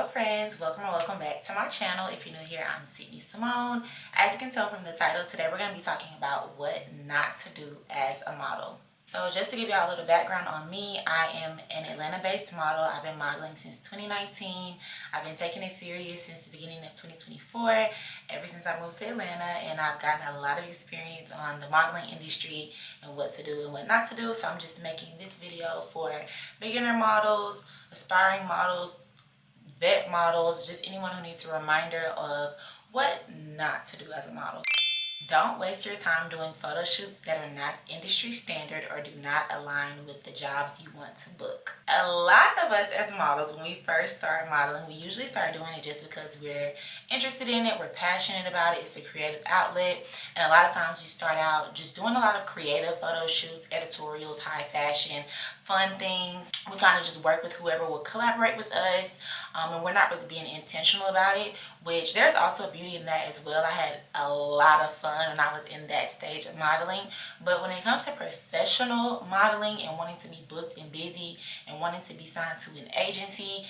Hello friends, welcome or welcome back to my channel. If you're new here, I'm Simone. As you can tell from the title, today we're going to be talking about what not to do as a model. So just to give y'all a little background on me, I am an Atlanta-based model. I've been modeling since 2019. I've been taking it serious since the beginning of 2024, ever since I moved to Atlanta, and I've gotten a lot of experience on the modeling industry and what to do and what not to do. So I'm just making this video for beginner models, aspiring models, vet models, just anyone who needs a reminder of what not to do as a model. Don't waste your time doing photo shoots that are not industry standard or do not align with the jobs you want to book. A lot of us as models, when we first start modeling, we usually start doing it just because we're interested in it, we're passionate about it, it's a creative outlet, and a lot of times you start out just doing a lot of creative photo shoots, editorials, high fashion, fun things. We kind of just work with whoever will collaborate with us, and we're not really being intentional about it, which there's also beauty in that as well. I had a lot of fun when I was in that stage of modeling, but when it comes to professional modeling and wanting to be booked and busy and wanting to be signed to an agency,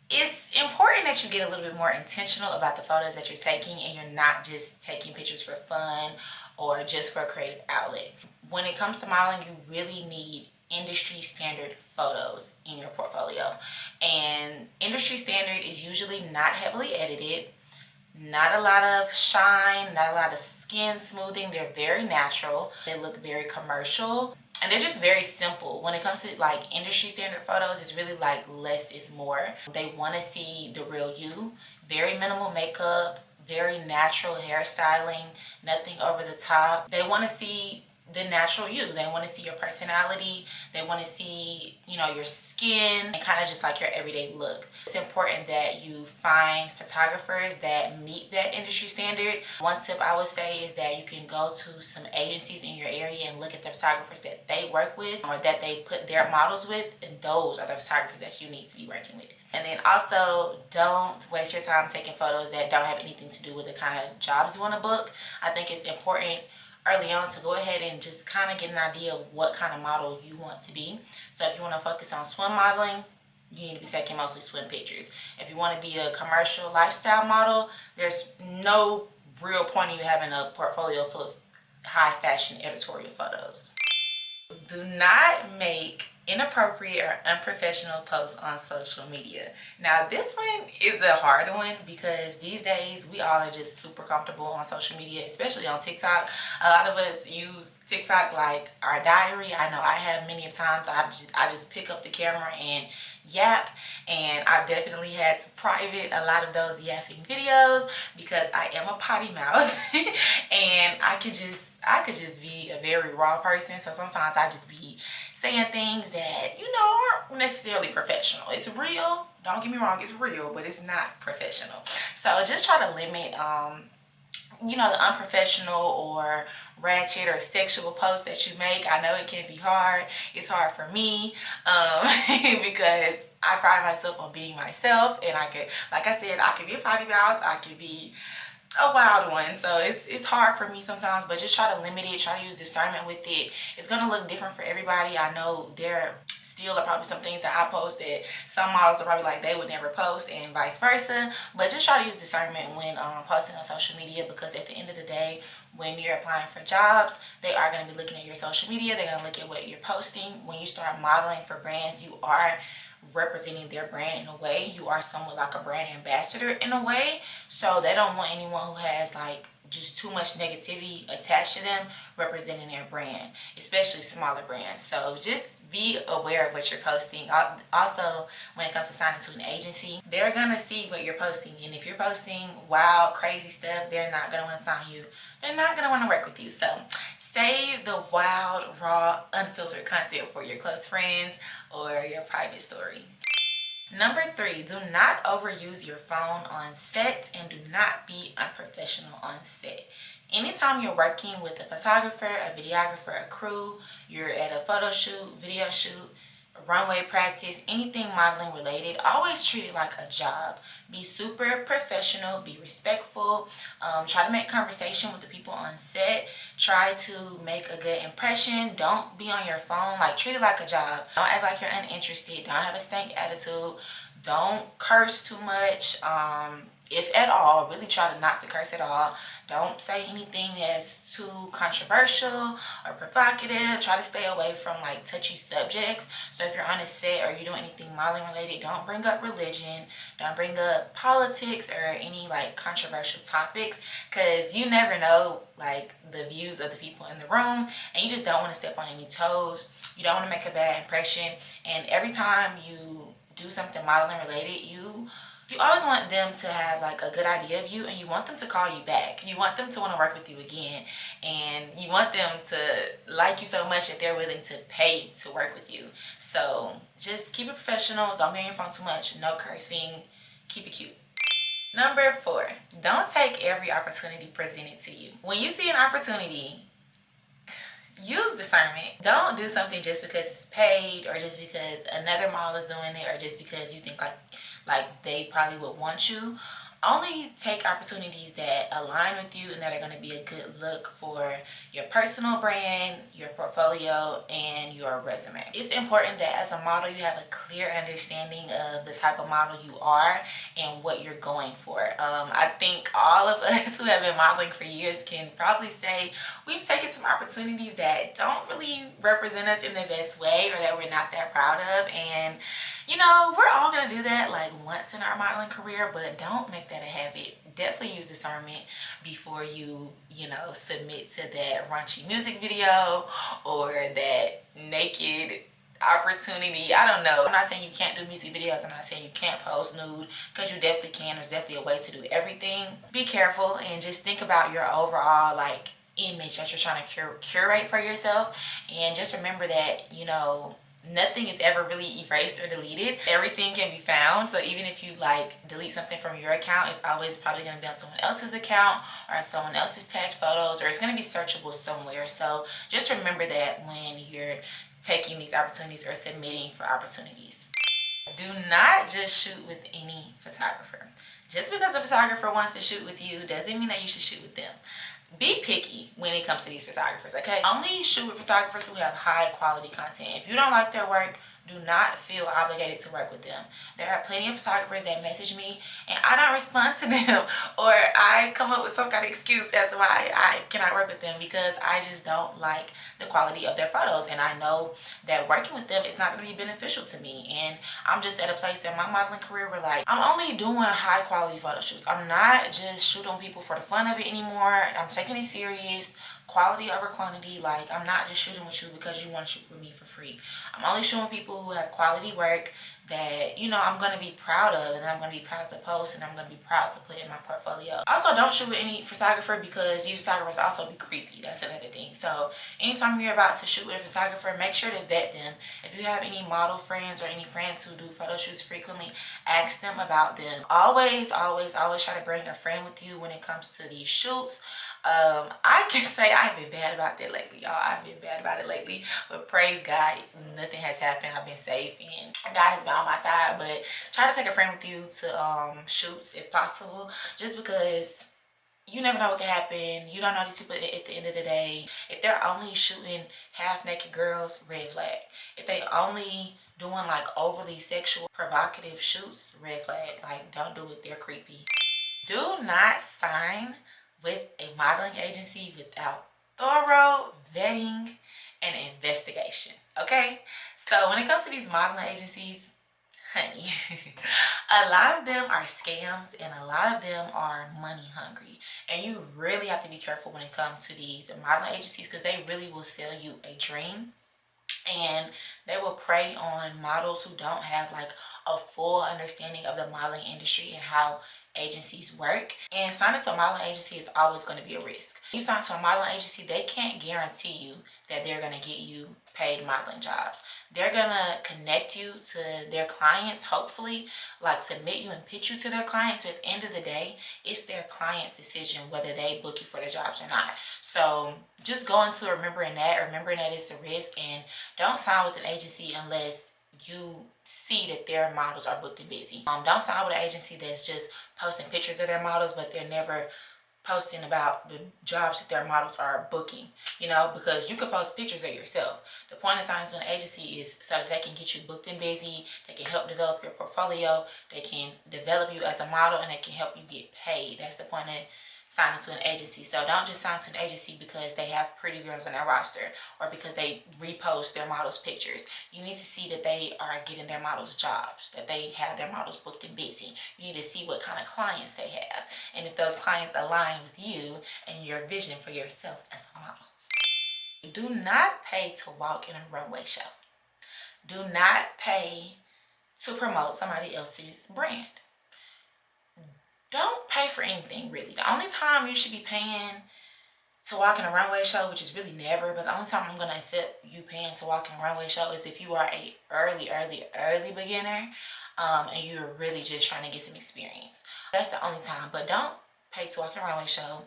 it's important that you get a little bit more intentional about the photos that you're taking and you're not just taking pictures for fun or just for a creative outlet. When it comes to modeling, you really need industry standard photos in your portfolio, and industry standard is usually not heavily edited, not a lot of shine, not a lot of skin smoothing. They're very natural, they look very commercial, and they're just very simple. When it comes to like industry standard photos, it's really like less is more. They want to see the real you, very minimal makeup, very natural hairstyling, nothing over the top. They want to see the natural you. They want to see your personality. They want to see, your skin and kind of just like your everyday look. It's important that you find photographers that meet that industry standard. One tip I would say is that you can go to some agencies in your area and look at the photographers that they work with or that they put their models with, and those are the photographers that you need to be working with. And then also, don't waste your time taking photos that don't have anything to do with the kind of jobs you want to book. I think it's important early on to go ahead and just kind of get an idea of what kind of model you want to be. So if you want to focus on swim modeling, you need to be taking mostly swim pictures. If you want to be a commercial lifestyle model, there's no real point in you having a portfolio full of high fashion editorial photos. Do not make inappropriate or unprofessional posts on social media. Now this one is a hard one because these days we all are just super comfortable on social media, especially on TikTok. A lot of us use TikTok like our diary. I know I have many of times I just pick up the camera and yap, and I've definitely had to private a lot of those yapping videos because I am a potty mouth and I could just be a very raw person. So sometimes I just be saying things that aren't necessarily professional. It's real, don't get me wrong, it's real, but it's not professional. So just try to limit the unprofessional or ratchet or sexual posts that you make. I know it can be hard. It's hard for me because I pride myself on being myself, and I could be a potty mouth, I could be a wild one. So it's hard for me sometimes, but just try to limit it, try to use discernment with it. It's gonna look different for everybody. I know there still are probably some things that I post that some models are probably like they would never post, and vice versa, but just try to use discernment when posting on social media, because at the end of the day, when you're applying for jobs, they are going to be looking at your social media. They're going to look at what you're posting. When you start modeling for brands, you are representing their brand in a way. You are somewhat like a brand ambassador in a way. So they don't want anyone who has like just too much negativity attached to them representing their brand, especially smaller brands. So just be aware of what you're posting. Also, when it comes to signing to an agency, they're gonna see what you're posting, and if you're posting wild, crazy stuff, they're not gonna want to sign you. They're not gonna want to work with you. So save the wild, raw, unfiltered content for your close friends or your private story. Number 3, do not overuse your phone on set, and do not be unprofessional on set. Anytime you're working with a photographer, a videographer, a crew, you're at a photo shoot, video shoot, runway practice, anything modeling related, always treat it like a job. Be super professional, be respectful, try to make conversation with the people on set, try to make a good impression. Don't be on your phone, like treat it like a job. Don't act like you're uninterested, don't have a stank attitude, Don't curse too much. If at all, really try to not to curse at all. Don't say anything that's too controversial or provocative. Try to stay away from like touchy subjects. So if you're on a set or you're doing anything modeling related, don't bring up religion, don't bring up politics or any like controversial topics, because you never know like the views of the people in the room, and you just don't want to step on any toes. You don't want to make a bad impression. And every time you do something modeling related, you always want them to have like a good idea of you, and you want them to call you back. You want them to want to work with you again, and you want them to like you so much that they're willing to pay to work with you. So just keep it professional. Don't be on your phone too much. No cursing. Keep it cute. Number 4, don't take every opportunity presented to you. When you see an opportunity, use discernment. Don't do something just because it's paid, or just because another model is doing it, or just because you think like they probably would want you. Only take opportunities that align with you and that are going to be a good look for your personal brand, your portfolio, and your resume. It's important that as a model you have a clear understanding of the type of model you are and what you're going for. I think all of us who have been modeling for years can probably say we've taken some opportunities that don't really represent us in the best way, or that we're not that proud of. And you know, we're all gonna do that like once in our modeling career, but don't make that a habit. Definitely use discernment before you submit to that raunchy music video or that naked opportunity. I don't know. I'm not saying you can't do music videos. I'm not saying you can't post nude, because you definitely can. There's definitely a way to do everything. Be careful and just think about your overall like image that you're trying to curate for yourself. And just remember that, nothing is ever really erased or deleted. Everything can be found. So even if you like delete something from your account, it's always probably going to be on someone else's account or someone else's tagged photos, or it's going to be searchable somewhere. So just remember that when you're taking these opportunities or submitting for opportunities. Do not just shoot with any photographer. Just because a photographer wants to shoot with you doesn't mean that you should shoot with them. Be picky when it comes to these photographers, okay? Only shoot with photographers who have high quality content. If you don't like their work, do not feel obligated to work with them. There are plenty of photographers that message me and I don't respond to them, or I come up with some kind of excuse as to why I cannot work with them, because I just don't like the quality of their photos, and I know that working with them is not going to be beneficial to me. And I'm just at a place in my modeling career where like I'm only doing high quality photo shoots. I'm not just shooting people for the fun of it anymore. I'm taking it serious. Quality over quantity. Like, I'm not just shooting with you because you want to shoot with me for free. I'm only showing people who have quality work that I'm going to be proud of, and I'm going to be proud to post, and I'm going to be proud to put in my portfolio. Also, don't shoot with any photographer, because these photographers also be creepy. That's another thing. So anytime you're about to shoot with a photographer, make sure to vet them. If you have any model friends or any friends who do photo shoots frequently, ask them about them. Always try to bring a friend with you when it comes to these shoots. I can say I've been bad about that lately, y'all. I've been bad about it lately, but praise God, nothing has happened. I've been safe and God has been on my side. But try to take a friend with you to shoots if possible, just because you never know what can happen. You don't know these people at the end of the day. If they're only shooting half naked girls, red flag. If they only doing like overly sexual provocative shoots, red flag. Like, don't do it. They're creepy. Do not sign with a modeling agency without thorough vetting and investigation, okay? So when it comes to these modeling agencies, honey, a lot of them are scams and a lot of them are money hungry. And you really have to be careful when it comes to these modeling agencies, because they really will sell you a dream. And they will prey on models who don't have like a full understanding of the modeling industry and how agencies work. And signing to a modeling agency is always going to be a risk. You sign to a modeling agency, they can't guarantee you that they're going to get you paid modeling jobs. They're going to connect you to their clients, hopefully, like submit you and pitch you to their clients. But at the end of the day, it's their client's decision whether they book you for the jobs or not. So just go into remembering that it's a risk, and don't sign with an agency unless you see that their models are booked and busy. Don't sign with an agency that's just posting pictures of their models, but they're never posting about the jobs that their models are booking, you know, because you can post pictures of yourself. The point of signing to an agency is so that they can get you booked and busy, they can help develop your portfolio, they can develop you as a model, and they can help you get paid. That's the point of signing to an agency. So don't just sign to an agency because they have pretty girls on their roster or because they repost their models' pictures. You need to see that they are getting their models jobs, that they have their models booked and busy. You need to see what kind of clients they have, and if those clients align with you and your vision for yourself as a model. Do not pay to walk in a runway show. Do not pay to promote somebody else's brand. Don't pay for anything, really. The only time you should be paying to walk in a runway show, which is really never, but the only time I'm going to accept you paying to walk in a runway show is if you are a early beginner, and you're really just trying to get some experience. That's the only time. But don't pay to walk in a runway show.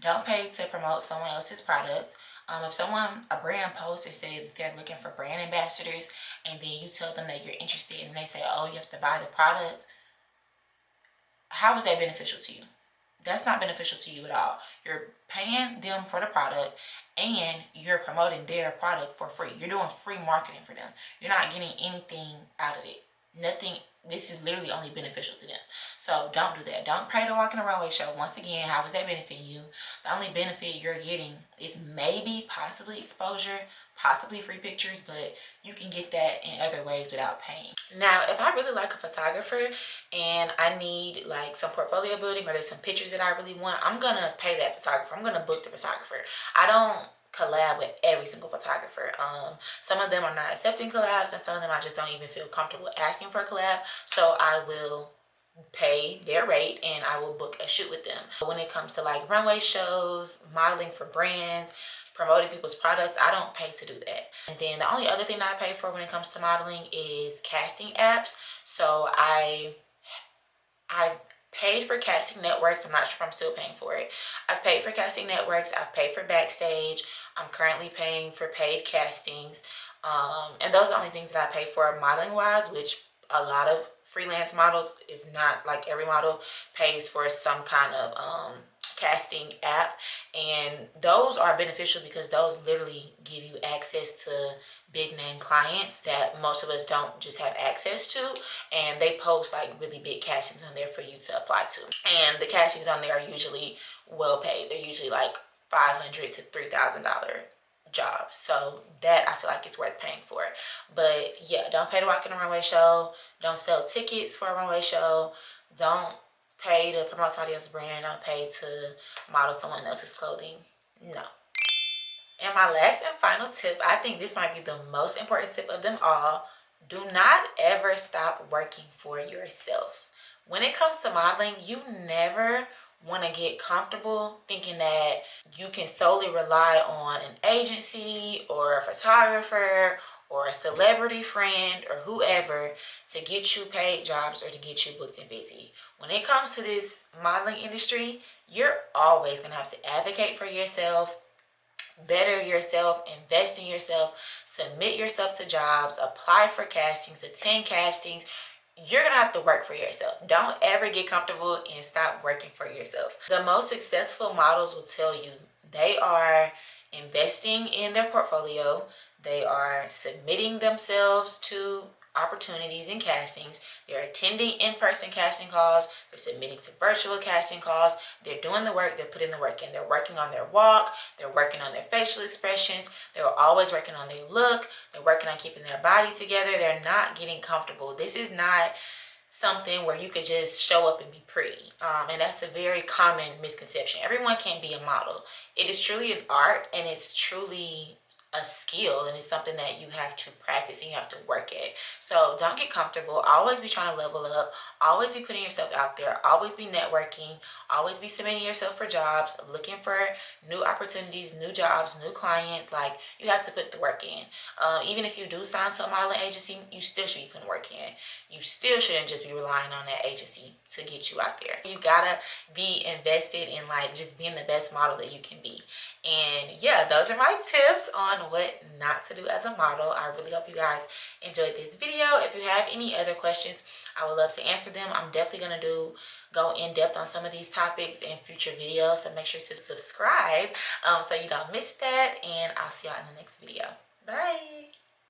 Don't pay to promote someone else's product. If a brand posts and say that they're looking for brand ambassadors, and then you tell them that you're interested and they say, oh, you have to buy the product, how is that beneficial to you? That's not beneficial to you at all. You're paying them for the product and you're promoting their product for free. You're doing free marketing for them. You're not getting anything out of it. Nothing. This is literally only beneficial to them. So don't do that. Don't pay to walk in a runway show. Once again, how is that benefiting you? The only benefit you're getting is maybe possibly exposure, possibly free pictures, but you can get that in other ways without paying. Now, if I really like a photographer and I need like some portfolio building or there's some pictures that I really want, I'm gonna pay that photographer. I'm gonna book the photographer. I don't collab with every single photographer. Some of them are not accepting collabs, and some of them I just don't even feel comfortable asking for a collab, so I will pay their rate and I will book a shoot with them. When it comes to like runway shows, modeling for brands, promoting people's products, I don't pay to do that. And then the only other thing that I pay for when it comes to modeling is casting apps. So I paid for casting networks. I'm not sure if I'm still paying for it. I've paid for casting networks. I've paid for backstage. I'm currently paying for paid castings. And those are the only things that I pay for modeling wise, which a lot of freelance models, if not like every model, pays for some kind of casting app, and those are beneficial because those literally give you access to big name clients that most of us don't just have access to, and they post like really big castings on there for you to apply to, and the castings on there are usually well paid. They're usually like $500 to $3,000 jobs, so that I feel like it's worth paying for. But yeah, don't pay to walk in a runway show. Don't sell tickets for a runway show. Don't pay to promote somebody else's brand. Don't pay to model someone else's clothing. No. And my last and final tip, I think this might be the most important tip of them all: do not ever stop working for yourself. When it comes to modeling, you never want to get comfortable thinking that you can solely rely on an agency or a photographer or a celebrity friend or whoever to get you paid jobs or to get you booked and busy. When it comes to this modeling industry, you're always going to have to advocate for yourself, better yourself, invest in yourself, submit yourself to jobs, apply for castings, attend castings. You're going to have to work for yourself. Don't ever get comfortable and stop working for yourself. The most successful models will tell you they are investing in their portfolio. They are submitting themselves to opportunities and castings. They're attending in-person casting calls. They're submitting to virtual casting calls. They're doing the work. They're putting the work in. They're working on their walk. They're working on their facial expressions. They're always working on their look. They're working on keeping their body together. They're not getting comfortable. This is not something where you could just show up and be pretty. And that's a very common misconception. Everyone can't be a model. It is truly an art, and it's truly a skill, and it's something that you have to practice and you have to work at. So don't get comfortable. Always be trying to level up. Always be putting yourself out there. Always be networking. Always be submitting yourself for jobs, looking for new opportunities, new jobs, new clients. Like, you have to put the work in. Even if you do sign to a modeling agency, you still should be putting work in. You still shouldn't just be relying on that agency to get you out there. You gotta be invested in like just being the best model that you can be. And yeah, those are my tips on on what not to do as a model. I really hope you guys enjoyed this video. If you have any other questions, I would love to answer them. I'm definitely going to go in depth on some of these topics in future videos, so make sure to subscribe so you don't miss that, and I'll see y'all in the next video. Bye.